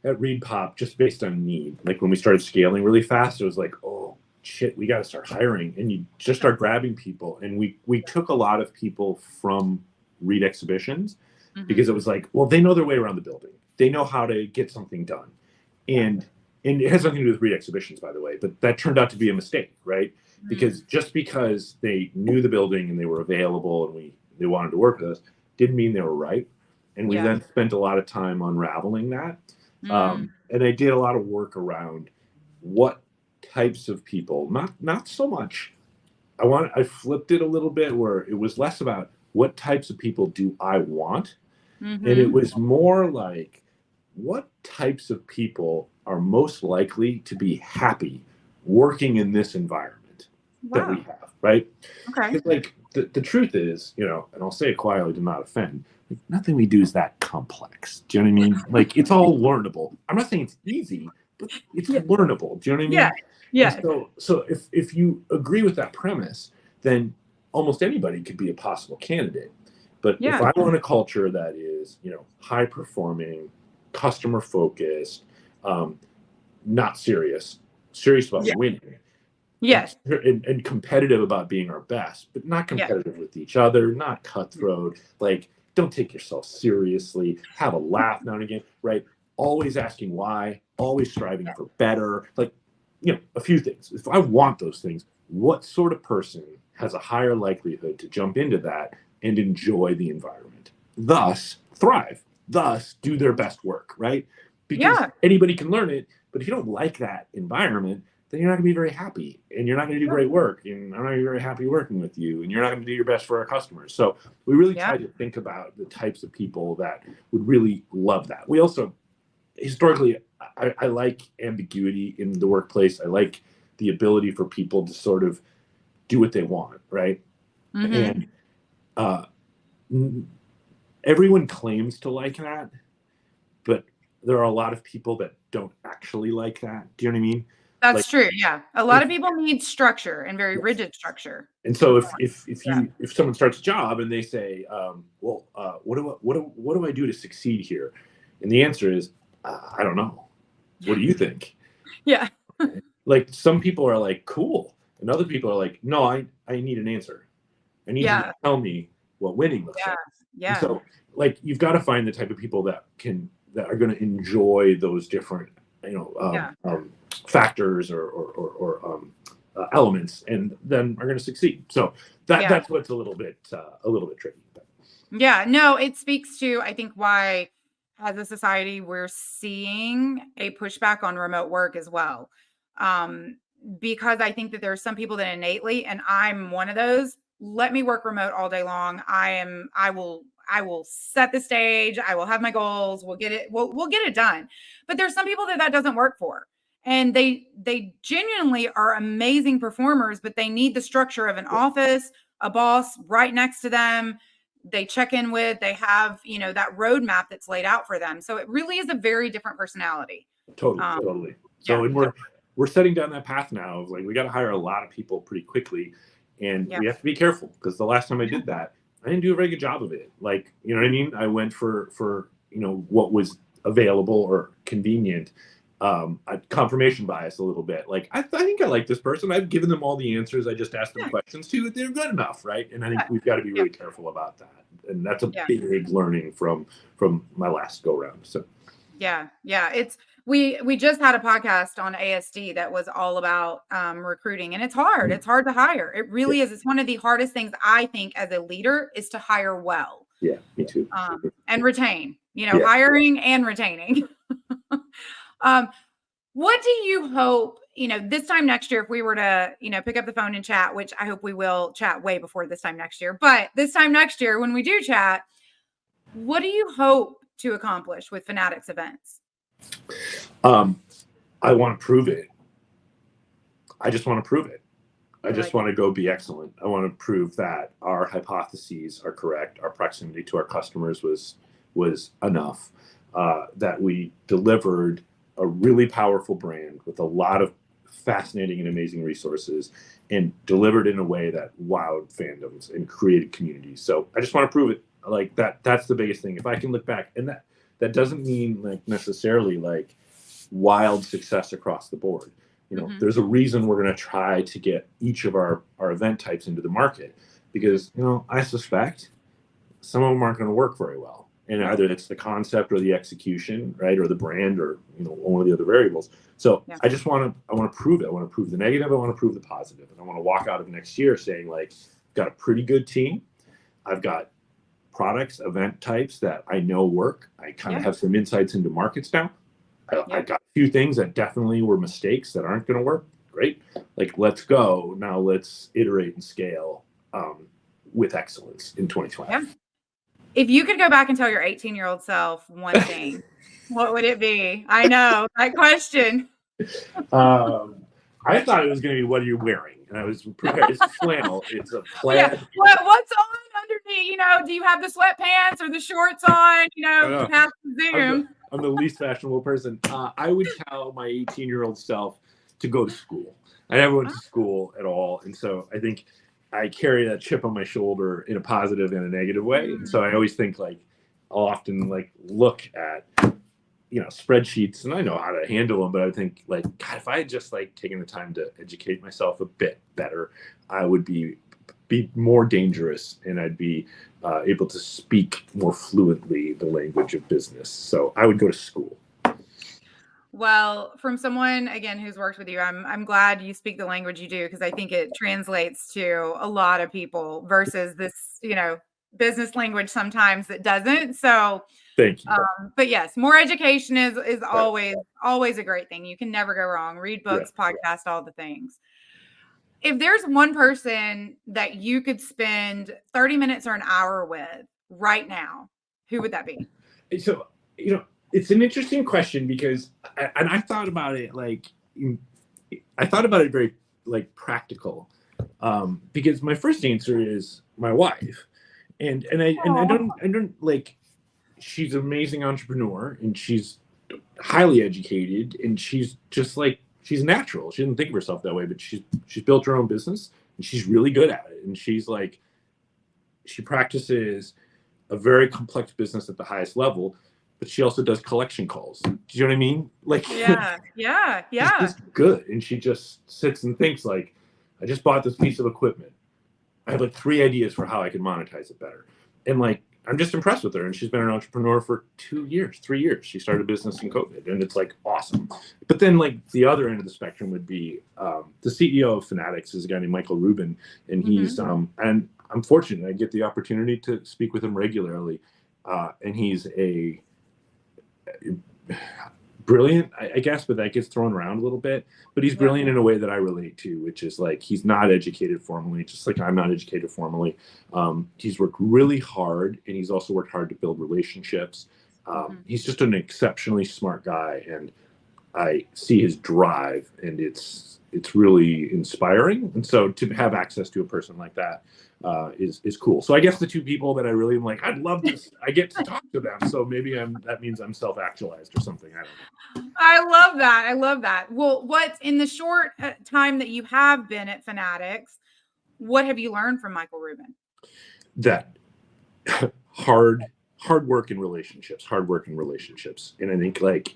at ReedPOP just based on need. Like, when we started scaling really fast, it was like, oh shit, we got to start hiring, and you just start grabbing people. And we took a lot of people from Reed exhibitions, because it was like, well, they know their way around the building. They know how to get something done. And it has nothing to do with Reed exhibitions, by the way, but that turned out to be a mistake, right? Because just because they knew the building and they were available and they wanted to work with us, didn't mean they were right. And we then spent a lot of time unraveling that. And I did a lot of work around what types of people, not so much. I flipped it a little bit, where it was less about what types of people do I want. And it was more like, what types of people are most likely to be happy working in this environment that we have, right? Okay. Like, the truth is, and I'll say it quietly to not offend, like, nothing we do is that complex. Do you know what I mean? Like, it's all learnable. I'm not saying it's easy, but it's learnable. Do you know what I mean? Yeah. So if you agree with that premise, then almost anybody could be a possible candidate. But if I want a culture that is, high performing, customer focused, not serious about winning. Yes. And competitive about being our best, but not competitive with each other, not cutthroat. Like, don't take yourself seriously. Have a laugh now and again, right? Always asking why, always striving for better. Like, a few things. If I want those things, what sort of person has a higher likelihood to jump into that and enjoy the environment? Thus, thrive. Thus, do their best work, right? because anybody can learn it. But if you don't like that environment, then you're not going to be very happy, and you're not going to do great work, and I'm not going to be very happy working with you, and you're not going to do your best for our customers. So we really try to think about the types of people that would really love that. We also, historically, I like ambiguity in the workplace. I like the ability for people to sort of do what they want, right? And everyone claims to like that, but there are a lot of people that don't actually like that. Do you know what I mean? That's true. Yeah. A lot of people need structure and very rigid structure. And so if someone starts a job and they say, well, what do I do to succeed here? And the answer is, I don't know. What do you think? Yeah. Like, some people are like, cool. And other people are like, no, I need an answer. I need you to tell me what winning looks like. Yeah. And so, like, you've got to find the type of people that are going to enjoy those different, factors or elements, and then are going to succeed. So that's what's a little bit tricky. Yeah. No, it speaks to, I think, why as a society we're seeing a pushback on remote work as well. Because I think that there are some people that innately, and I'm one of those, let me work remote all day long. I will set the stage. I will have my goals. We'll get it done. But there's some people that doesn't work for. And they genuinely are amazing performers, but they need the structure of an office, a boss right next to them. They check in with, they have, that roadmap that's laid out for them. So it really is a very different personality. Totally. So, and we're setting down that path now of, like, we got to hire a lot of people pretty quickly, and we have to be careful, because the last time I did that, I didn't do a very good job of it. Like, you know what I mean? I went for what was available or convenient. Confirmation bias a little bit. Like, I think I like this person. I've given them all the answers. I just asked them questions too. They're good enough, right? And I think we've got to be really careful about that. And that's a big learning from my last go round. So it's we just had a podcast on ASD that was all about recruiting, and it's hard. It's hard to hire. It really is. It's one of the hardest things, I think, as a leader, is to hire well. Yeah, me too. And retain. Hiring and retaining. What do you hope, this time next year, if we were to, pick up the phone and chat, which I hope we will chat way before this time next year, but this time next year, when we do chat, what do you hope to accomplish with Fanatics Events? I want to prove it. I just want to prove it. I just want to go be excellent. I want to prove that our hypotheses are correct. Our proximity to our customers was enough, that we delivered a really powerful brand with a lot of fascinating and amazing resources, and delivered in a way that wowed fandoms and created communities. So I just want to prove it. Like, that's the biggest thing. If I can look back, and that doesn't mean, like, necessarily like wild success across the board. There's a reason we're going to try to get each of our event types into the market, because I suspect some of them aren't going to work very well. And either it's the concept or the execution, right, or the brand, or one of the other variables. So I want to prove it. I want to prove the negative. I want to prove the positive, and I want to walk out of next year saying, like, I've got a pretty good team. I've got products, event types that I know work. I kind of have some insights into markets now. I got a few things that definitely were mistakes that aren't going to work. Great. Like, let's go now. Let's iterate and scale with excellence in 2020. Yeah. If you could go back and tell your 18-year-old self one thing, what would it be? I know that question. I thought it was going to be, what are you wearing? And I was prepared. It's flannel. It's a plaid. Yeah. What's on underneath? Do you have the sweatpants or the shorts on? Past the Zoom. I'm the least fashionable person. I would tell my 18-year-old self to go to school. I never went to school at all, and so I think I carry that chip on my shoulder in a positive and a negative way. And so I always think, like, I'll often, like, look at, spreadsheets, and I know how to handle them, but I think, like, God, if I had just, like, taken the time to educate myself a bit better, I would be more dangerous, and I'd be able to speak more fluently the language of business. So I would go to school. Well, from someone, again, who's worked with you, I'm glad you speak the language you do, because I think it translates to a lot of people versus this, business language sometimes that doesn't. So, thank you. But yes, more education is always a great thing. You can never go wrong. Read books, podcast, all the things. If there's one person that you could spend 30 minutes or an hour with right now, who would that be? So, it's an interesting question because, and I thought about it very like practical, because my first answer is my wife, and I don't like, she's an amazing entrepreneur and she's highly educated and she's just like, she's natural. She doesn't think of herself that way, but she's built her own business and she's really good at it. And she's like, she practices a very complex business at the highest level, but she also does collection calls. Do you know what I mean? Like, yeah. She's just good. And she just sits and thinks like, I just bought this piece of equipment. I have like 3 ideas for how I can monetize it better. And like, I'm just impressed with her. And she's been an entrepreneur for 3 years. She started a business in COVID and it's like awesome. But then like the other end of the spectrum would be the CEO of Fanatics is a guy named Michael Rubin. And he's, and I'm fortunate I get the opportunity to speak with him regularly. And he's a brilliant, I guess, but that gets thrown around a little bit. But he's brilliant in a way that I relate to, which is like, he's not educated formally, just like I'm not educated formally. He's worked really hard, and he's also worked hard to build relationships. He's just an exceptionally smart guy, and I see his drive, and it's really inspiring. And so to have access to a person like that is cool. So I guess the 2 people that I really am like, I'd love this. I get to talk to them. So maybe that means I'm self-actualized or something. I don't know. I love that. Well, what's in the short time that you have been at Fanatics, what have you learned from Michael Rubin? That hard work in relationships. And I think like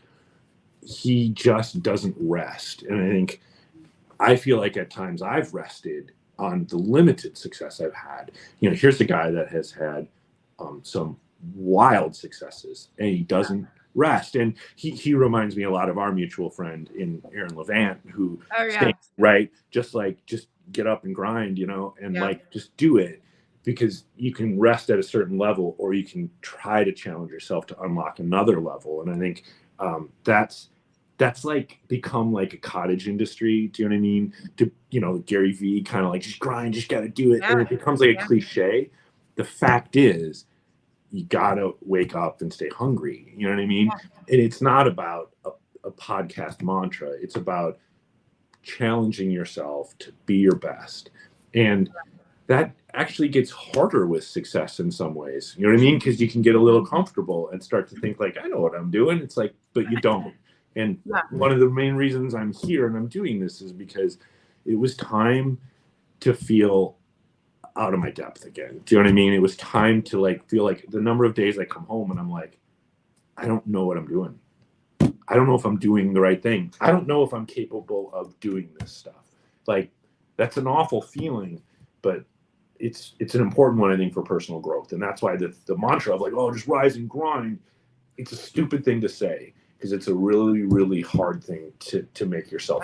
he just doesn't rest. And I feel like at times I've rested on the limited success I've had. Here's a guy that has had some wild successes, and he doesn't rest. And he reminds me a lot of our mutual friend in Aaron Levant, who just get up and grind, and like just do it, because you can rest at a certain level, or you can try to challenge yourself to unlock another level. And I think that's like become like a cottage industry. Do you know what I mean? Gary Vee kind of like, just grind, just got to do it. And it becomes like a cliche. The fact is, you got to wake up and stay hungry. You know what I mean? And it's not about a podcast mantra. It's about challenging yourself to be your best. And that actually gets harder with success in some ways. You know what I mean? Because you can get a little comfortable and start to think like, I know what I'm doing. It's like, but you don't. And one of the main reasons I'm here and I'm doing this is because it was time to feel out of my depth again. Do you know what I mean? It was time to like feel like the number of days I come home and I'm like, I don't know what I'm doing. I don't know if I'm doing the right thing. I don't know if I'm capable of doing this stuff. Like, that's an awful feeling, but it's an important one, I think, for personal growth. And that's why the mantra of like, oh, just rise and grind, it's a stupid thing to say, because it's a really, really hard thing to make yourself.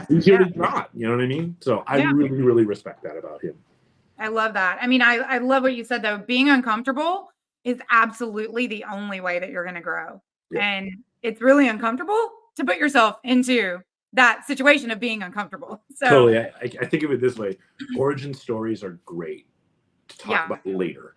He's here to not, you know what I mean? So I really, really respect that about him. I love that. I mean, I love what you said, though. Being uncomfortable is absolutely the only way that you're going to grow. And it's really uncomfortable to put yourself into that situation of being uncomfortable. So totally. I think of it this way. Origin stories are great to talk about later.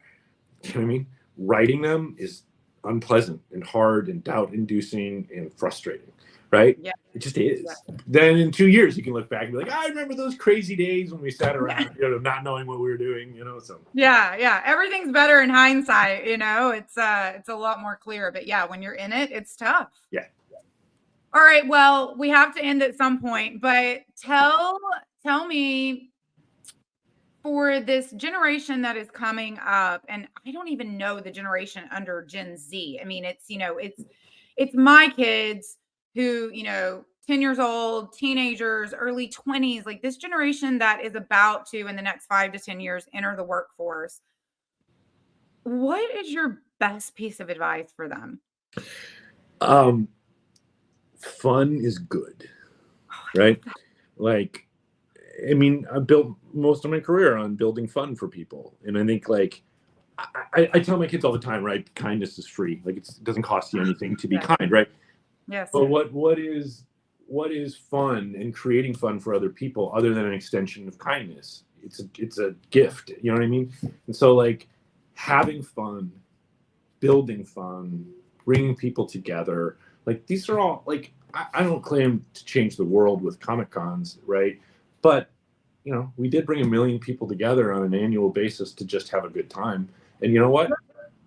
You know what I mean? Writing them is unpleasant and hard and doubt-inducing and frustrating, right? It just is. Then in 2 years you can look back and be like, I remember those crazy days when we sat around, not knowing what we were doing, so everything's better in hindsight. It's a lot more clear, but when you're in it, it's tough. All right, well, we have to end at some point, but tell me, for this generation that is coming up, and I don't even know the generation under Gen Z. I mean, it's my kids who, 10 years old, teenagers, early 20s, like this generation that is about to, in the next 5 to 10 years, enter the workforce. What is your best piece of advice for them? Fun is good, right? Like, I mean, I built most of my career on building fun for people. And I think like, I tell my kids all the time, right? Kindness is free. Like it doesn't cost you anything to be kind, right? Yes. But what is fun and creating fun for other people other than an extension of kindness? It's a gift, you know what I mean? And so like having fun, building fun, bringing people together, like these are all like I don't claim to change the world with Comic Cons, right? But you know, we did bring 1 million people together on an annual basis to just have a good time. And you know what?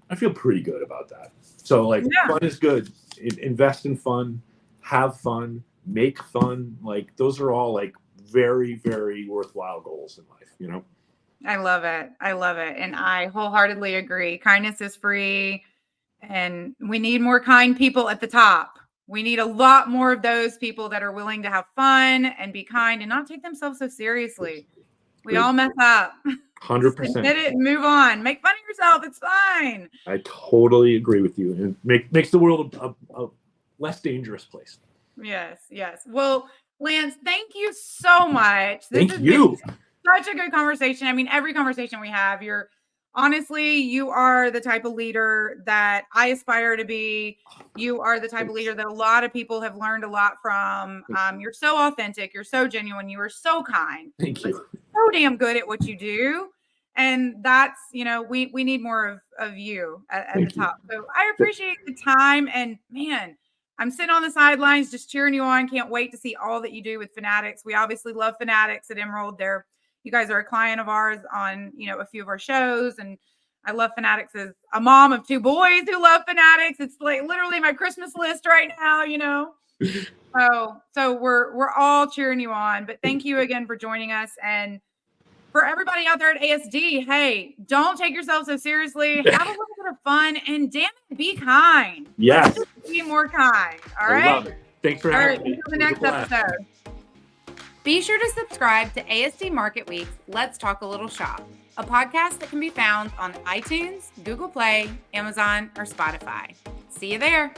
I feel pretty good about that. So like fun is good. Invest in fun, have fun, make fun. Like those are all like very, very worthwhile goals in life, you know? I love it. I love it. And I wholeheartedly agree. Kindness is free. And we need more kind people at the top. We need a lot more of those people that are willing to have fun and be kind and not take themselves so seriously. We all mess up. 100%. Admit it and move on. Make fun of yourself. It's fine. I totally agree with you. And makes the world a less dangerous place. Yes, yes. Well, Lance, thank you so much. Thank you. Such a good conversation. I mean, every conversation we have, you are the type of leader that I aspire to be. You are the type of leader that a lot of people have learned a lot from. You're so authentic. You're so genuine. You are so kind. Thank you. So damn good at what you do. And that's, we need more of you at the top. So I appreciate the time. And man, I'm sitting on the sidelines just cheering you on. Can't wait to see all that you do with Fanatics. We obviously love Fanatics at Emerald. You guys are a client of ours on, a few of our shows. And I love Fanatics as a mom of 2 boys who love Fanatics. It's like literally my Christmas list right now, So we're all cheering you on. But thank you again for joining us. And for everybody out there at ASD, hey, don't take yourself so seriously. Have a little bit of fun and damn it, be kind. Yes. Let's just be more kind. All right. I love it. Thanks for having me. Until the next episode. Be sure to subscribe to ASD Market Week's Let's Talk a Little Shop, a podcast that can be found on iTunes, Google Play, Amazon, or Spotify. See you there.